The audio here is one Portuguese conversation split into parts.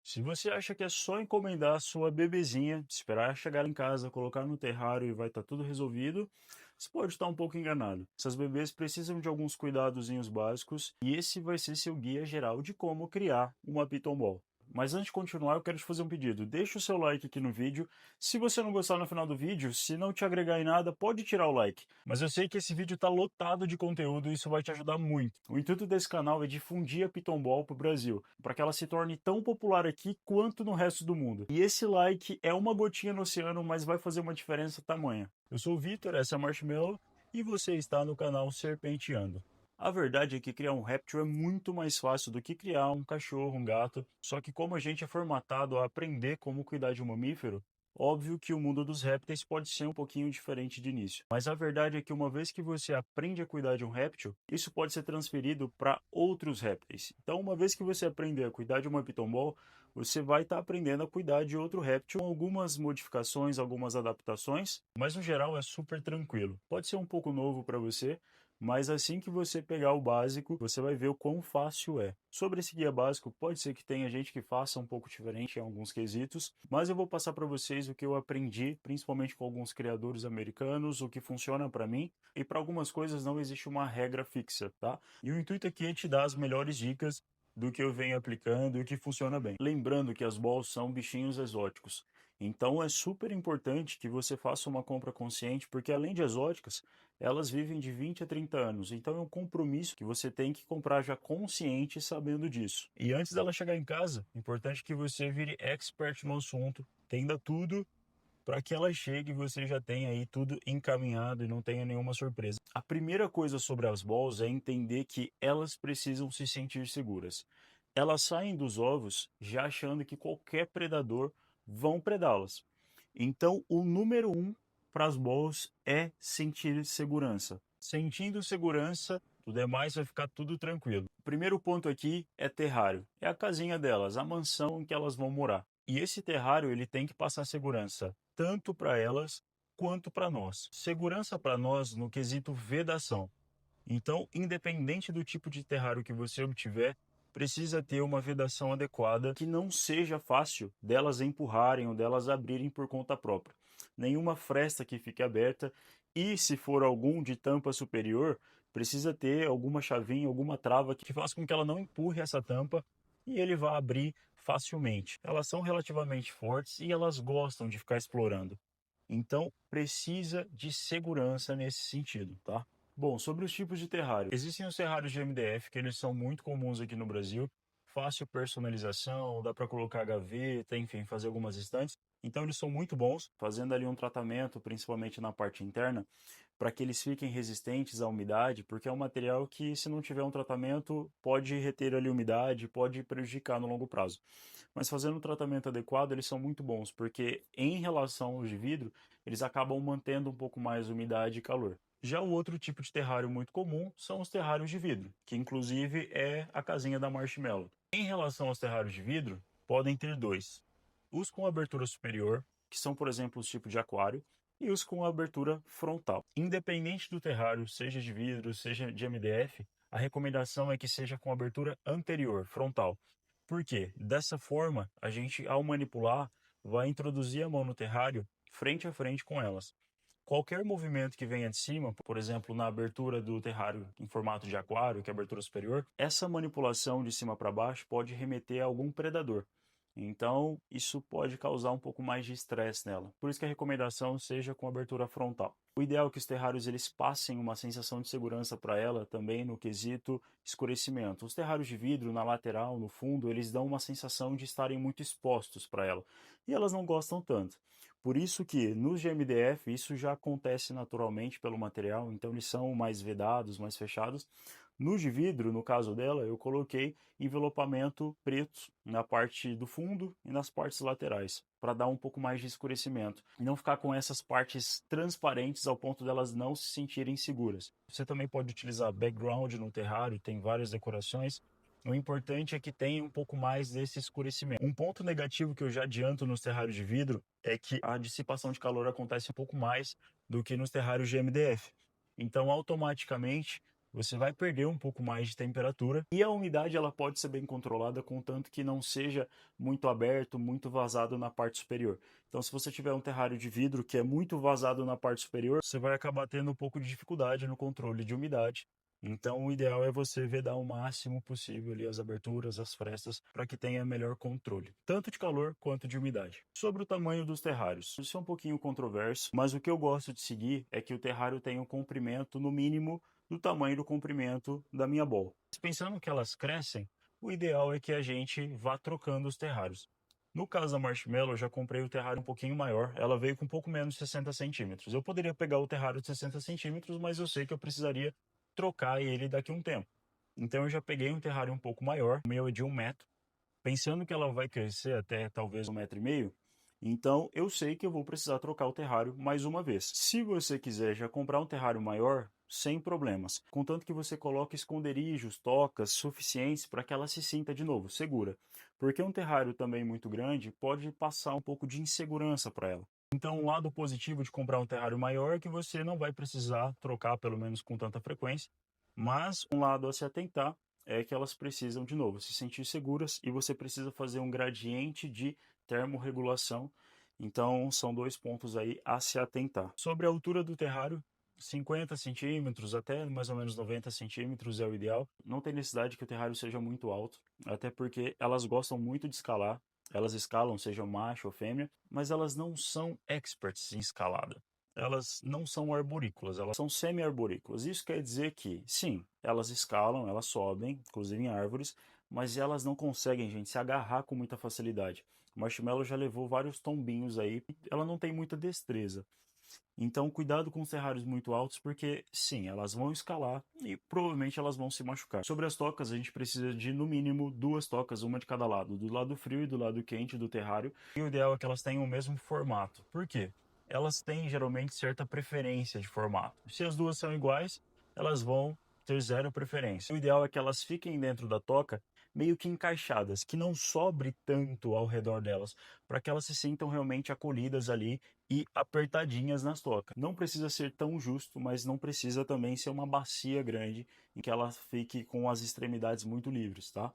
Se você acha que é só encomendar a sua bebezinha, esperar chegar em casa, colocar no terrário e vai estar tudo resolvido, você pode estar um pouco enganado. Essas bebês precisam de alguns cuidadozinhos básicos e esse vai ser seu guia geral de como criar uma Python Ball. Mas antes de continuar, eu quero te fazer um pedido. Deixa o seu like aqui no vídeo. Se você não gostar no final do vídeo, se não te agregar em nada, pode tirar o like. Mas eu sei que esse vídeo está lotado de conteúdo e isso vai te ajudar muito. O intuito desse canal é difundir a Python Ball para o Brasil, para que ela se torne tão popular aqui quanto no resto do mundo. E esse like é uma gotinha no oceano, mas vai fazer uma diferença tamanha. Eu sou o Vitor, essa é a Marshmallow e você está no canal Serpenteando. A verdade é que criar um réptil é muito mais fácil do que criar um cachorro, um gato. Só que como a gente é formatado a aprender como cuidar de um mamífero, óbvio que o mundo dos répteis pode ser um pouquinho diferente de início. Mas a verdade é que uma vez que você aprende a cuidar de um réptil, isso pode ser transferido para outros répteis. Então, uma vez que você aprender a cuidar de uma Python Ball, você vai estar aprendendo a cuidar de outro réptil com algumas modificações, algumas adaptações, mas no geral é super tranquilo. Pode ser um pouco novo para você, mas assim que você pegar o básico, você vai ver o quão fácil é. Sobre esse guia básico, pode ser que tenha gente que faça um pouco diferente em alguns quesitos, mas eu vou passar para vocês o que eu aprendi, principalmente com alguns criadores americanos, o que funciona para mim, e para algumas coisas não existe uma regra fixa, tá? E o intuito aqui é te dar as melhores dicas do que eu venho aplicando e o que funciona bem. Lembrando que as balls são bichinhos exóticos. Então é super importante que você faça uma compra consciente, porque além de exóticas, elas vivem de 20 a 30 anos. Então é um compromisso que você tem que comprar já consciente, sabendo disso. E antes dela chegar em casa, é importante que você vire expert no assunto, entenda tudo para que ela chegue e você já tenha aí tudo encaminhado e não tenha nenhuma surpresa. A primeira coisa sobre as balls é entender que elas precisam se sentir seguras. Elas saem dos ovos já achando que qualquer predador vão predá-las. Então, o número um para as balls é sentir segurança. Sentindo segurança, o demais vai ficar tudo tranquilo. O primeiro ponto aqui é terrário. É a casinha delas, a mansão em que elas vão morar. E esse terrário ele tem que passar segurança tanto para elas quanto para nós. Segurança para nós no quesito vedação. Então, independente do tipo de terrário que você obtiver, precisa ter uma vedação adequada que não seja fácil delas empurrarem ou delas abrirem por conta própria. Nenhuma fresta que fique aberta e, se for algum de tampa superior, precisa ter alguma chavinha, alguma trava que faça com que ela não empurre essa tampa e ele vá abrir facilmente. Elas são relativamente fortes e elas gostam de ficar explorando. Então, precisa de segurança nesse sentido, tá? Bom, sobre os tipos de terrário. Existem os terrários de MDF, que eles são muito comuns aqui no Brasil. Fácil personalização, dá para colocar gaveta, enfim, fazer algumas estantes. Então, eles são muito bons, fazendo ali um tratamento, principalmente na parte interna, para que eles fiquem resistentes à umidade, porque é um material que, se não tiver um tratamento, pode reter ali umidade, pode prejudicar no longo prazo. Mas fazendo um tratamento adequado, eles são muito bons, porque em relação aos de vidro, eles acabam mantendo um pouco mais umidade e calor. Já o outro tipo de terrário muito comum são os terrários de vidro, que inclusive é a casinha da Marshmallow. Em relação aos terrários de vidro, podem ter dois. Os com abertura superior, que são, por exemplo, os tipos de aquário, e os com abertura frontal. Independente do terrário, seja de vidro, seja de MDF, a recomendação é que seja com abertura anterior, frontal. Por quê? Dessa forma, a gente, ao manipular, vai introduzir a mão no terrário frente a frente com elas. Qualquer movimento que venha de cima, por exemplo, na abertura do terrário em formato de aquário, que é a abertura superior, essa manipulação de cima para baixo pode remeter a algum predador. Então, isso pode causar um pouco mais de estresse nela. Por isso que a recomendação seja com abertura frontal. O ideal é que os terrários eles passem uma sensação de segurança para ela também no quesito escurecimento. Os terrários de vidro na lateral, no fundo, eles dão uma sensação de estarem muito expostos para ela. E elas não gostam tanto. Por isso que nos GMDF isso já acontece naturalmente pelo material, então eles são mais vedados, mais fechados. No de vidro, no caso dela, eu coloquei envelopamento preto na parte do fundo e nas partes laterais, para dar um pouco mais de escurecimento. E não ficar com essas partes transparentes ao ponto delas não se sentirem seguras. Você também pode utilizar background no terrário, tem várias decorações. O importante é que tenha um pouco mais desse escurecimento. Um ponto negativo que eu já adianto nos terrários de vidro é que a dissipação de calor acontece um pouco mais do que nos terrários de MDF. Então, automaticamente, você vai perder um pouco mais de temperatura e a umidade ela pode ser bem controlada, contanto que não seja muito aberto, muito vazado na parte superior. Então, se você tiver um terrário de vidro que é muito vazado na parte superior, você vai acabar tendo um pouco de dificuldade no controle de umidade. Então, o ideal é você vedar o máximo possível ali as aberturas, as frestas, para que tenha melhor controle, tanto de calor quanto de umidade. Sobre o tamanho dos terrários, isso é um pouquinho controverso, mas o que eu gosto de seguir é que o terrário tenha um comprimento no mínimo do tamanho do comprimento da minha bola. Pensando que elas crescem, o ideal é que a gente vá trocando os terrários. No caso da Marshmallow, eu já comprei o terrário um pouquinho maior, ela veio com um pouco menos de 60 centímetros. Eu poderia pegar o terrário de 60 centímetros, mas eu sei que eu precisaria trocar ele daqui a um tempo. Então eu já peguei um terrário um pouco maior, o meu é de 1 metro, pensando que ela vai crescer até talvez 1,5 metro, então eu sei que eu vou precisar trocar o terrário mais uma vez. Se você quiser já comprar um terrário maior, sem problemas, contanto que você coloque esconderijos, tocas suficientes para que ela se sinta de novo segura, porque um terrário também muito grande pode passar um pouco de insegurança para ela. Então, o lado positivo de comprar um terrário maior é que você não vai precisar trocar, pelo menos com tanta frequência, mas um lado a se atentar é que elas precisam, de novo, se sentir seguras e você precisa fazer um gradiente de termorregulação. Então, são 2 pontos aí a se atentar. Sobre a altura do terrário, 50 centímetros até mais ou menos 90 centímetros é o ideal. Não tem necessidade que o terrário seja muito alto, até porque elas gostam muito de escalar. Elas escalam, seja macho ou fêmea, mas elas não são experts em escalada. Elas não são arborícolas, elas são semi-arborícolas. Isso quer dizer que, sim, elas escalam, elas sobem, inclusive em árvores, mas elas não conseguem, gente, se agarrar com muita facilidade. O Marshmallow já levou vários tombinhos aí, ela não tem muita destreza. Então, cuidado com os terrários muito altos, porque sim, elas vão escalar e provavelmente elas vão se machucar. Sobre as tocas, a gente precisa de no mínimo 2 tocas, uma de cada lado, do lado frio e do lado quente do terrário. E o ideal é que elas tenham o mesmo formato. Por quê? Elas têm geralmente certa preferência de formato. Se as duas são iguais, elas vão ter zero preferência. O ideal é que elas fiquem dentro da toca meio que encaixadas, que não sobre tanto ao redor delas, para que elas se sintam realmente acolhidas ali e apertadinhas nas tocas. Não precisa ser tão justo, mas não precisa também ser uma bacia grande em que ela fique com as extremidades muito livres, tá?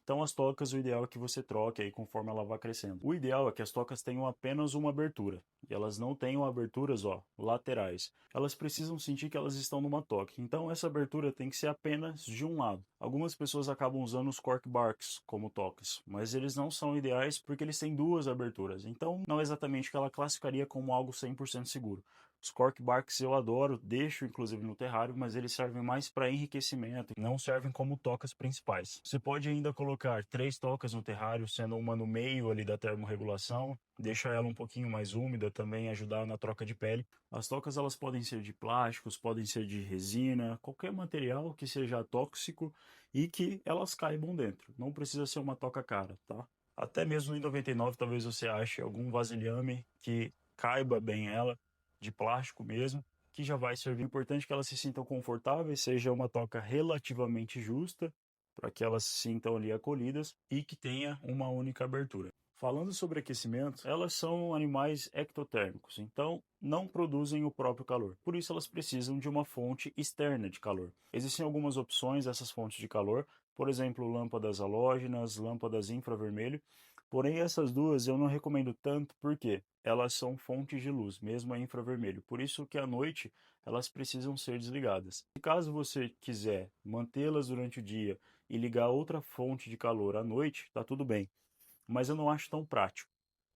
Então as tocas, o ideal é que você troque aí conforme ela vá crescendo. O ideal é que as tocas tenham apenas uma abertura, e elas não tenham aberturas, ó, laterais. Elas precisam sentir que elas estão numa toca, então essa abertura tem que ser apenas de um lado. Algumas pessoas acabam usando os cork barks como tocas, mas eles não são ideais porque eles têm 2 aberturas, então não é exatamente o que ela classificaria como algo 100% seguro. Os cork barks eu adoro, deixo inclusive no terrário, mas eles servem mais para enriquecimento, não servem como tocas principais. Você pode ainda colocar 3 tocas no terrário, sendo uma no meio ali da termorregulação, deixa ela um pouquinho mais úmida também, ajudar na troca de pele. As tocas elas podem ser de plásticos, podem ser de resina, qualquer material que seja tóxico e que elas caibam dentro. Não precisa ser uma toca cara, tá? Até mesmo em 99 talvez você ache algum vasilhame que caiba bem ela, de plástico mesmo, que já vai servir. É importante que elas se sintam confortáveis, seja uma toca relativamente justa, para que elas se sintam ali acolhidas e que tenha uma única abertura. Falando sobre aquecimento, elas são animais ectotérmicos, então não produzem o próprio calor. Por isso elas precisam de uma fonte externa de calor. Existem algumas opções dessas fontes de calor, por exemplo, lâmpadas halógenas, lâmpadas infravermelho. Porém, essas duas eu não recomendo tanto porque elas são fontes de luz, mesmo a infravermelho. Por isso que à noite elas precisam ser desligadas. Se caso você quiser mantê-las durante o dia e ligar outra fonte de calor à noite, tá tudo bem. Mas eu não acho tão prático.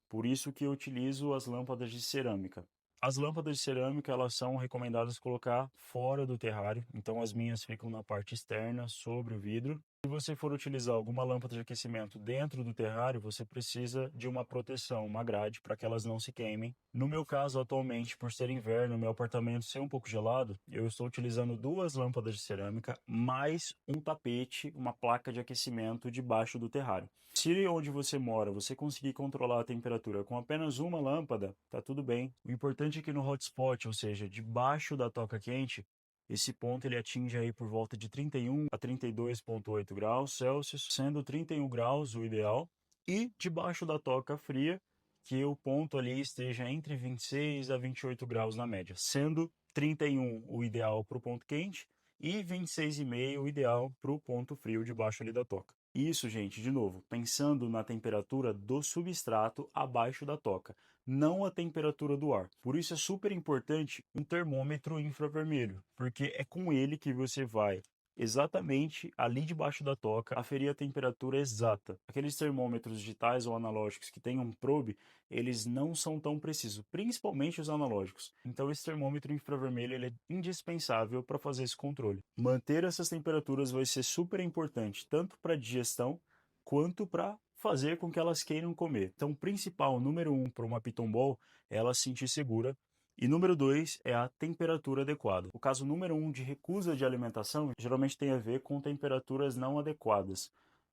Por isso que eu utilizo as lâmpadas de cerâmica. As lâmpadas de cerâmica, elas são recomendadas colocar fora do terrário, então as minhas ficam na parte externa, sobre o vidro. Se você for utilizar alguma lâmpada de aquecimento dentro do terrário, você precisa de uma proteção, uma grade, para que elas não se queimem. No meu caso, atualmente, por ser inverno, meu apartamento ser um pouco gelado, eu estou utilizando 2 lâmpadas de cerâmica, mais um tapete, uma placa de aquecimento debaixo do terrário. Se onde você mora você conseguir controlar a temperatura com apenas uma lâmpada, tá tudo bem. O importante é que no hotspot, ou seja, debaixo da toca quente, esse ponto ele atinge aí por volta de 31 a 32,8 graus Celsius, sendo 31 graus o ideal, e debaixo da toca fria, que o ponto ali esteja entre 26 a 28 graus na média, sendo 31 o ideal para o ponto quente e 26,5 o ideal para o ponto frio debaixo ali da toca. Isso, gente, de novo, pensando na temperatura do substrato abaixo da toca, não a temperatura do ar. Por isso é super importante um termômetro infravermelho, porque é com ele que você vai exatamente ali debaixo da toca aferir a temperatura exata. Aqueles termômetros digitais ou analógicos que têm um probe, eles não são tão precisos, principalmente os analógicos. Então esse termômetro infravermelho ele é indispensável para fazer esse controle. Manter essas temperaturas vai ser super importante, tanto para a digestão quanto para fazer com que elas queiram comer. Então, o principal, número 1 para uma Python Ball é ela se sentir segura. E número 2 é a temperatura adequada. O caso número 1 de recusa de alimentação geralmente tem a ver com temperaturas não adequadas.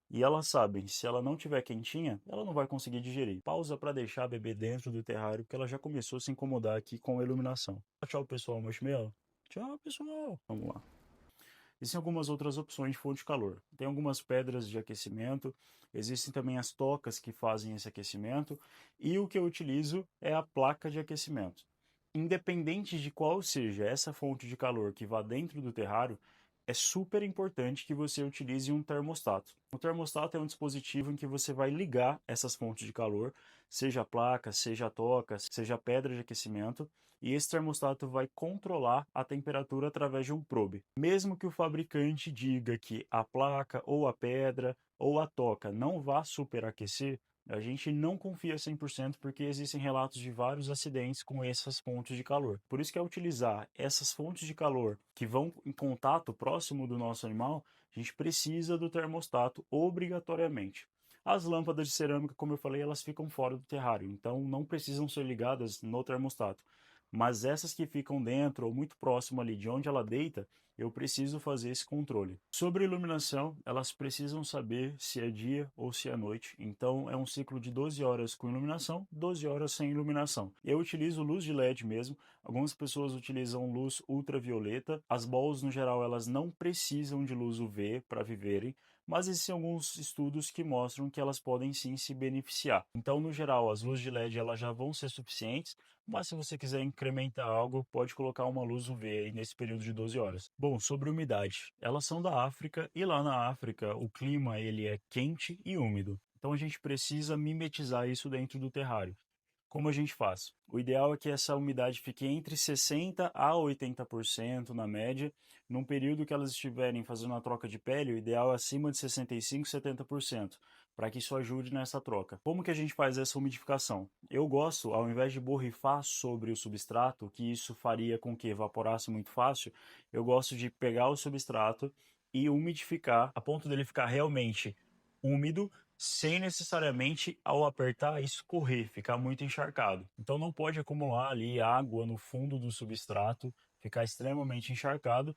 E elas sabem, se ela não tiver quentinha, ela não vai conseguir digerir. Pausa para deixar a bebê dentro do terrário, porque ela já começou a se incomodar aqui com a iluminação. Tchau, pessoal, marshmallow. Tchau, pessoal. Vamos lá. Existem algumas outras opções de fonte de calor. Tem algumas pedras de aquecimento, existem também as tocas que fazem esse aquecimento, e o que eu utilizo é a placa de aquecimento. Independente de qual seja essa fonte de calor que vá dentro do terrário, é super importante que você utilize um termostato. O termostato é um dispositivo em que você vai ligar essas fontes de calor, seja a placa, seja a toca, seja a pedra de aquecimento, e esse termostato vai controlar a temperatura através de um probe. Mesmo que o fabricante diga que a placa ou a pedra ou a toca não vá superaquecer, a gente não confia 100% porque existem relatos de vários acidentes com essas fontes de calor. Por isso que ao utilizar essas fontes de calor que vão em contato próximo do nosso animal, a gente precisa do termostato obrigatoriamente. As lâmpadas de cerâmica, como eu falei, elas ficam fora do terrário, então não precisam ser ligadas no termostato. Mas essas que ficam dentro ou muito próximo ali de onde ela deita, eu preciso fazer esse controle. Sobre iluminação, elas precisam saber se é dia ou se é noite. Então é um ciclo de 12 horas com iluminação, 12 horas sem iluminação. Eu utilizo luz de LED mesmo. Algumas pessoas utilizam luz ultravioleta. As balls no geral elas não precisam de luz UV para viverem, mas existem alguns estudos que mostram que elas podem sim se beneficiar. Então, no geral, as luzes de LED elas já vão ser suficientes, mas se você quiser incrementar algo, pode colocar uma luz UV aí nesse período de 12 horas. Bom, sobre umidade. Elas são da África e lá na África o clima ele é quente e úmido. Então a gente precisa mimetizar isso dentro do terrário. Como a gente faz? O ideal é que essa umidade fique entre 60% a 80% na média. Num período que elas estiverem fazendo a troca de pele, o ideal é acima de 65% a 70%, para que isso ajude nessa troca. Como que a gente faz essa umidificação? Eu gosto, ao invés de borrifar sobre o substrato, que isso faria com que evaporasse muito fácil, eu gosto de pegar o substrato e umidificar a ponto dele ficar realmente úmido, sem necessariamente, ao apertar, escorrer, ficar muito encharcado. Então não pode acumular ali água no fundo do substrato, ficar extremamente encharcado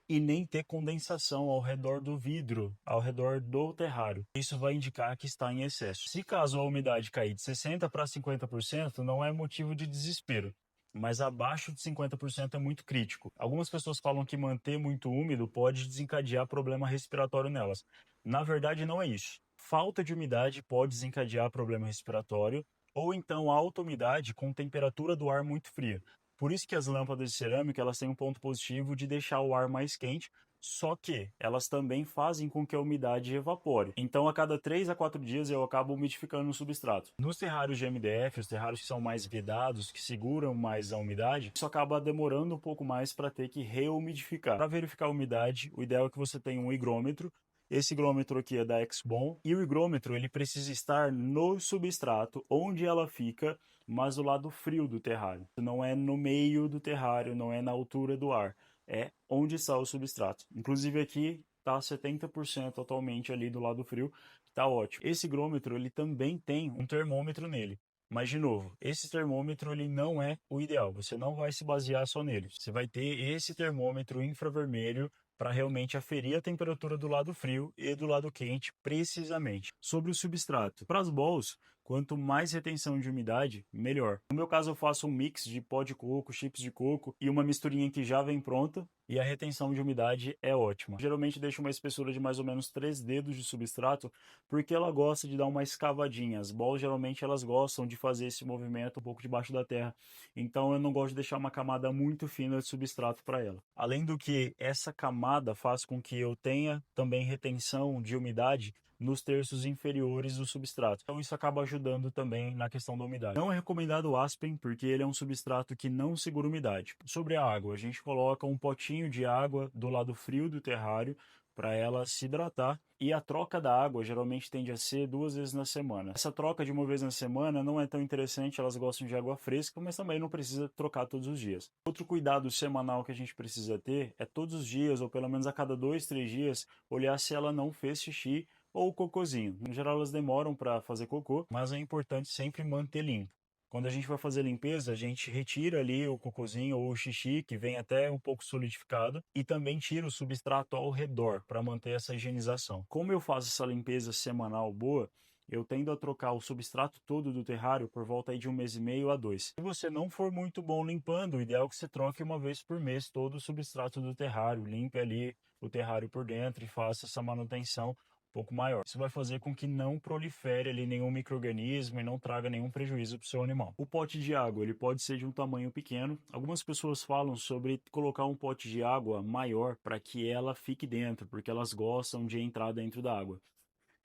e nem ter condensação ao redor do vidro, ao redor do terrário. Isso vai indicar que está em excesso. Se caso a umidade cair de 60% para 50%, não é motivo de desespero, mas abaixo de 50% é muito crítico. Algumas pessoas falam que manter muito úmido pode desencadear problema respiratório nelas. Na verdade, não é isso. Falta de umidade pode desencadear problema respiratório, ou então alta umidade com temperatura do ar muito fria. Por isso que as lâmpadas de cerâmica elas têm um ponto positivo de deixar o ar mais quente, só que elas também fazem com que a umidade evapore. Então, a cada 3 a 4 dias eu acabo umidificando o substrato. Nos terrários de MDF, os terrários que são mais vedados, que seguram mais a umidade, isso acaba demorando um pouco mais para ter que reumidificar. Para verificar a umidade, o ideal é que você tenha um higrômetro. Esse higrômetro aqui é da Xbon e o higrômetro ele precisa estar no substrato onde ela fica, mas do lado frio do terrário. Não é no meio do terrário, não é na altura do ar, é onde está o substrato. Inclusive aqui está 70% atualmente ali do lado frio, está ótimo. Esse higrômetro ele também tem um termômetro nele. Mas, de novo, esse termômetro ele não é o ideal. Você não vai se basear só nele. Você vai ter esse termômetro infravermelho para realmente aferir a temperatura do lado frio e do lado quente precisamente. Sobre o substrato. Para as balls, Quanto mais retenção de umidade, melhor. No meu caso, eu faço um mix de pó de coco, chips de coco e uma misturinha que já vem pronta, e a retenção de umidade é ótima. Geralmente deixo uma espessura de mais ou menos 3 dedos de substrato, porque ela gosta de dar uma escavadinha. As balls geralmente elas gostam de fazer esse movimento um pouco debaixo da terra, então eu não gosto de deixar uma camada muito fina de substrato para ela. Além do que, essa camada faz com que eu tenha também retenção de umidade nos terços inferiores do substrato. Então isso acaba ajudando também na questão da umidade. Não é recomendado o aspen porque ele é um substrato que não segura umidade. Sobre a água, a gente coloca um potinho de água do lado frio do terrário para ela se hidratar, e a troca da água geralmente tende a ser 2 vezes na semana. Essa troca de 1 vez na semana não é tão interessante, elas gostam de água fresca, mas também não precisa trocar todos os dias. Outro cuidado semanal que a gente precisa ter é todos os dias, ou pelo menos a cada 2, 3 dias, olhar se ela não fez xixi ou cocôzinho. No geral elas demoram para fazer cocô, mas é importante sempre manter limpo. Quando a gente vai fazer a limpeza, a gente retira ali o cocôzinho ou o xixi, que vem até um pouco solidificado, e também tira o substrato ao redor, para manter essa higienização. Como eu faço essa limpeza semanal boa, eu tendo a trocar o substrato todo do terrário por volta aí de 1 mês e meio a 2. Se você não for muito bom limpando, o ideal é que você troque 1 vez por mês todo o substrato do terrário, limpe ali o terrário por dentro e faça essa manutenção pouco maior. Isso vai fazer com que não prolifere ali nenhum micro-organismo e não traga nenhum prejuízo para o seu animal. O pote de água, ele pode ser de um tamanho pequeno. Algumas pessoas falam sobre colocar um pote de água maior para que ela fique dentro, porque elas gostam de entrar dentro da água.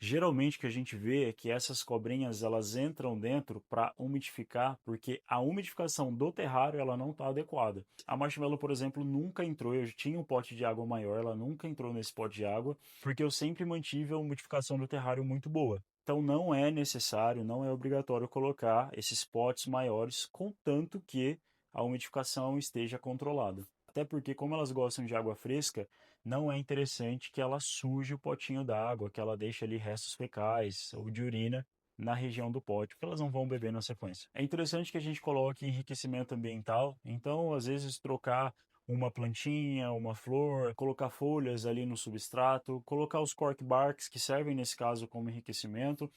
Geralmente o que a gente vê é que essas cobrinhas elas entram dentro para umidificar, porque a umidificação do terrário ela não está adequada. A marshmallow, por exemplo, nunca entrou. Eu tinha um pote de água maior, ela nunca entrou nesse pote de água, porque eu sempre mantive a umidificação do terrário muito boa. Então não é necessário, não é obrigatório colocar esses potes maiores, contanto que a umidificação esteja controlada. Até porque, como elas gostam de água fresca, não é interessante que ela suje o potinho d'água, que ela deixe ali restos fecais ou de urina na região do pote, porque elas não vão beber na sequência. É interessante que a gente coloque enriquecimento ambiental, então às vezes trocar uma plantinha, uma flor, colocar folhas ali no substrato, colocar os cork barks, que servem nesse caso como enriquecimento,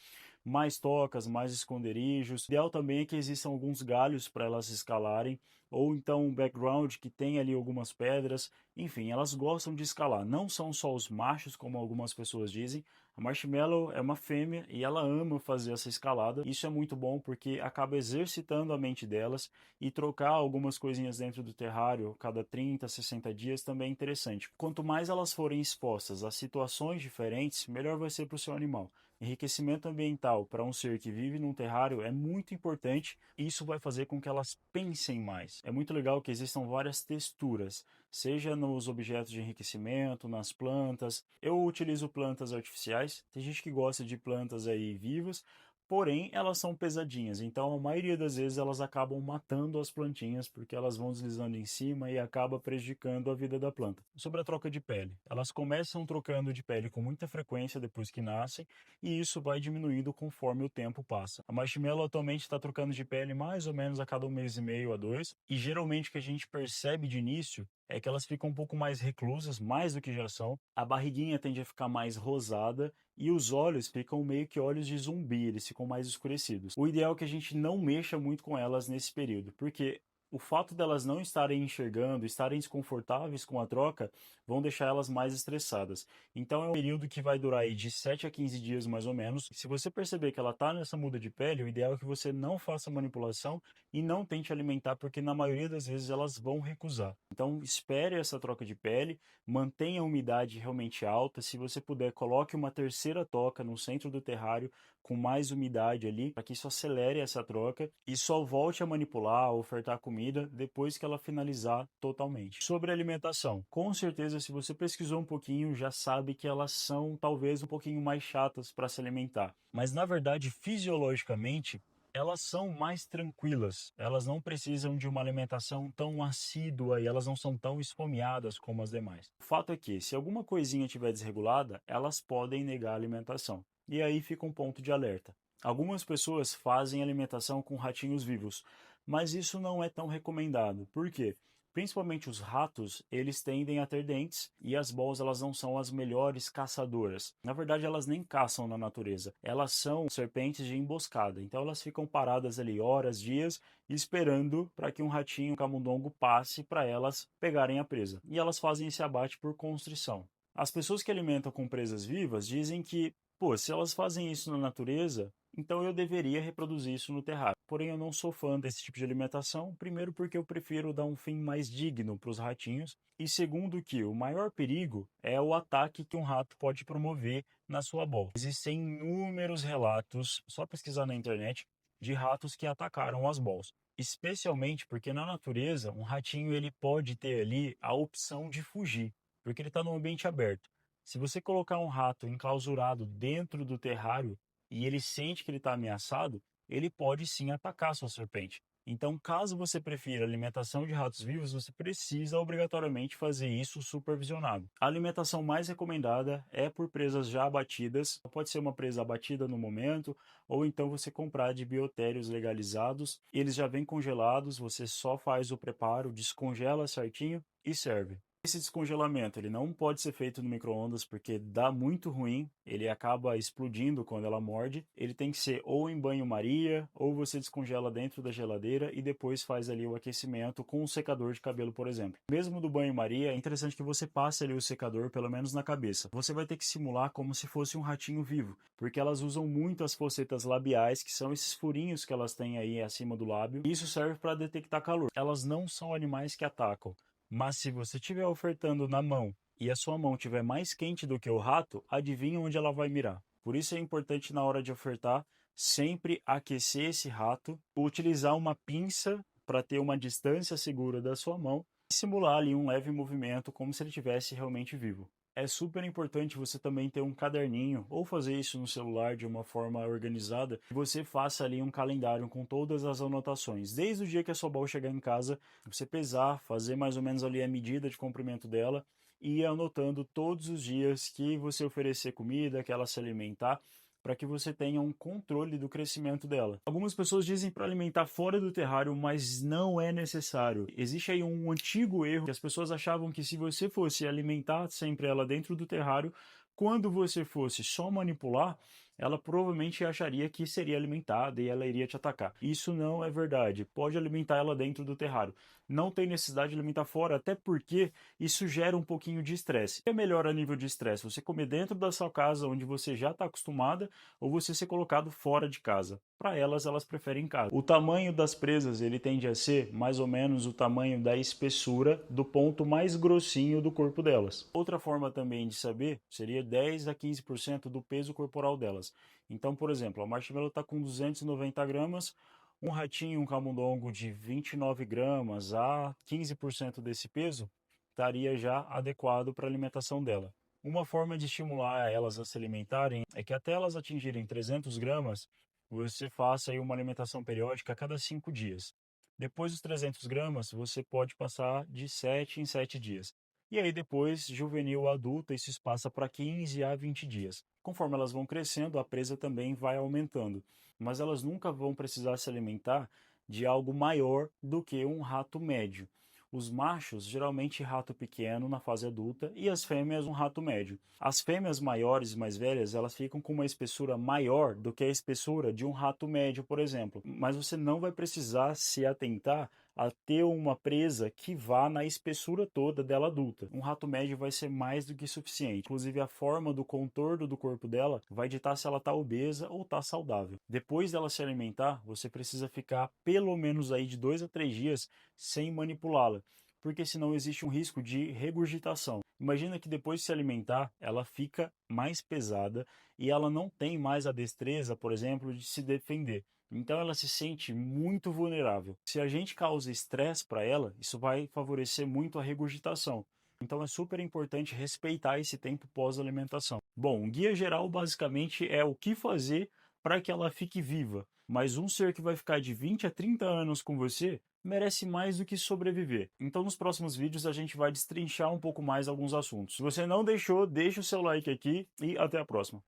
mais tocas, mais esconderijos. O ideal também é que existam alguns galhos para elas escalarem, ou então um background que tem ali algumas pedras. Enfim, elas gostam de escalar. Não são só os machos, como algumas pessoas dizem. A marshmallow é uma fêmea e ela ama fazer essa escalada. Isso é muito bom porque acaba exercitando a mente delas, e trocar algumas coisinhas dentro do terrário cada 30, 60 dias também é interessante. Quanto mais elas forem expostas a situações diferentes, melhor vai ser para o seu animal. Enriquecimento ambiental para um ser que vive num terrário é muito importante, e isso vai fazer com que elas pensem mais. É muito legal que existam várias texturas, seja nos objetos de enriquecimento, nas plantas. Eu utilizo plantas artificiais, tem gente que gosta de plantas aí vivas, porém elas são pesadinhas, então a maioria das vezes elas acabam matando as plantinhas porque elas vão deslizando em cima e acaba prejudicando a vida da planta. Sobre a troca de pele, elas começam trocando de pele com muita frequência depois que nascem, e isso vai diminuindo conforme o tempo passa. A marshmallow atualmente está trocando de pele mais ou menos a cada 1 mês e meio a 2, e geralmente o que a gente percebe de início é que elas ficam um pouco mais reclusas, mais do que já são. A barriguinha tende a ficar mais rosada e os olhos ficam meio que olhos de zumbi, eles ficam mais escurecidos. O ideal é que a gente não mexa muito com elas nesse período, porque o fato delas não estarem enxergando, estarem desconfortáveis com a troca, vão deixar elas mais estressadas. Então é um período que vai durar aí de 7 a 15 dias mais ou menos. Se você perceber que ela está nessa muda de pele, o ideal é que você não faça manipulação e não tente alimentar, porque na maioria das vezes elas vão recusar. Então espere essa troca de pele, mantenha a umidade realmente alta. Se você puder, coloque uma terceira toca no centro do terrário com mais umidade ali, para que isso acelere essa troca, e só volte a manipular, ofertar comida depois que ela finalizar totalmente. Sobre alimentação, com certeza se você pesquisou um pouquinho, já sabe que elas são talvez um pouquinho mais chatas para se alimentar, mas na verdade fisiologicamente elas são mais tranquilas, elas não precisam de uma alimentação tão assídua e elas não são tão esfomeadas como as demais. O fato é que, se alguma coisinha estiver desregulada, elas podem negar a alimentação. E aí fica um ponto de alerta. Algumas pessoas fazem alimentação com ratinhos vivos, mas isso não é tão recomendado. Por quê? Principalmente os ratos, eles tendem a ter dentes e as balls elas não são as melhores caçadoras. Na verdade, elas nem caçam na natureza. Elas são serpentes de emboscada. Então elas ficam paradas ali horas, dias, esperando para que um ratinho, um camundongo passe para elas pegarem a presa. E elas fazem esse abate por constrição. As pessoas que alimentam com presas vivas dizem que, pô, se elas fazem isso na natureza, então eu deveria reproduzir isso no terrário. Porém, eu não sou fã desse tipo de alimentação, primeiro porque eu prefiro dar um fim mais digno para os ratinhos, e segundo que o maior perigo é o ataque que um rato pode promover na sua bola. Existem inúmeros relatos, só pesquisar na internet, de ratos que atacaram as bolas. Especialmente porque na natureza, um ratinho ele pode ter ali a opção de fugir, porque ele está no ambiente aberto. Se você colocar um rato enclausurado dentro do terrário, e ele sente que ele está ameaçado, ele pode sim atacar a sua serpente. Então, caso você prefira alimentação de ratos vivos, você precisa obrigatoriamente fazer isso supervisionado. A alimentação mais recomendada é por presas já abatidas. Pode ser uma presa abatida no momento, ou então você comprar de biotérios legalizados. Eles já vêm congelados, você só faz o preparo, descongela certinho e serve. Esse descongelamento ele não pode ser feito no micro-ondas porque dá muito ruim, ele acaba explodindo quando ela morde. Ele tem que ser ou em banho-maria, ou você descongela dentro da geladeira e depois faz ali o aquecimento com um secador de cabelo, por exemplo. Mesmo do banho-maria, é interessante que você passe ali o secador, pelo menos na cabeça. Você vai ter que simular como se fosse um ratinho vivo, porque elas usam muito as focetas labiais, que são esses furinhos que elas têm aí acima do lábio. Isso serve para detectar calor. Elas não são animais que atacam. Mas se você estiver ofertando na mão e a sua mão estiver mais quente do que o rato, adivinha onde ela vai mirar. Por isso é importante na hora de ofertar sempre aquecer esse rato, utilizar uma pinça para ter uma distância segura da sua mão e simular ali um leve movimento como se ele estivesse realmente vivo. É super importante você também ter um caderninho ou fazer isso no celular de uma forma organizada. Você faça ali um calendário com todas as anotações. Desde o dia que a sua bola chegar em casa, você pesar, fazer mais ou menos ali a medida de comprimento dela e ir anotando todos os dias que você oferecer comida, que ela se alimentar, para que você tenha um controle do crescimento dela. Algumas pessoas dizem para alimentar fora do terrário, mas não é necessário. Existe aí um antigo erro que as pessoas achavam que se você fosse alimentar sempre ela dentro do terrário, quando você fosse só manipular, ela provavelmente acharia que seria alimentada e ela iria te atacar. Isso não é verdade. Pode alimentar ela dentro do terrário. Não tem necessidade de alimentar fora, até porque isso gera um pouquinho de estresse. É melhor a nível de estresse você comer dentro da sua casa, onde você já está acostumada, ou você ser colocado fora de casa. Para elas, elas preferem em casa. O tamanho das presas ele tende a ser mais ou menos o tamanho da espessura do ponto mais grossinho do corpo delas. Outra forma também de saber seria 10 a 15% do peso corporal delas. Então, por exemplo, a marshmallow está com 290 gramas, um ratinho, um camundongo de 29 gramas a 15% desse peso estaria já adequado para a alimentação dela. Uma forma de estimular elas a se alimentarem é que até elas atingirem 300 gramas, você faça aí uma alimentação periódica a cada 5 dias. Depois dos 300 gramas, você pode passar de 7 em 7 dias. E aí depois, juvenil adulta, isso passa para 15 a 20 dias. Conforme elas vão crescendo, a presa também vai aumentando. Mas elas nunca vão precisar se alimentar de algo maior do que um rato médio. Os machos, geralmente rato pequeno na fase adulta, e as fêmeas um rato médio. As fêmeas maiores e mais velhas, elas ficam com uma espessura maior do que a espessura de um rato médio, por exemplo. Mas você não vai precisar se atentar a ter uma presa que vá na espessura toda dela adulta. Um rato médio vai ser mais do que suficiente. Inclusive a forma do contorno do corpo dela vai ditar se ela está obesa ou está saudável. Depois dela se alimentar, você precisa ficar pelo menos aí de 2 a 3 dias sem manipulá-la, porque senão existe um risco de regurgitação. Imagina que depois de se alimentar, ela fica mais pesada e ela não tem mais a destreza, por exemplo, de se defender. Então ela se sente muito vulnerável. Se a gente causa estresse para ela, isso vai favorecer muito a regurgitação. Então é super importante respeitar esse tempo pós-alimentação. Bom, um guia geral basicamente é o que fazer para que ela fique viva. Mas um ser que vai ficar de 20 a 30 anos com você merece mais do que sobreviver. Então nos próximos vídeos a gente vai destrinchar um pouco mais alguns assuntos. Se você não deixou, deixa o seu like aqui e até a próxima.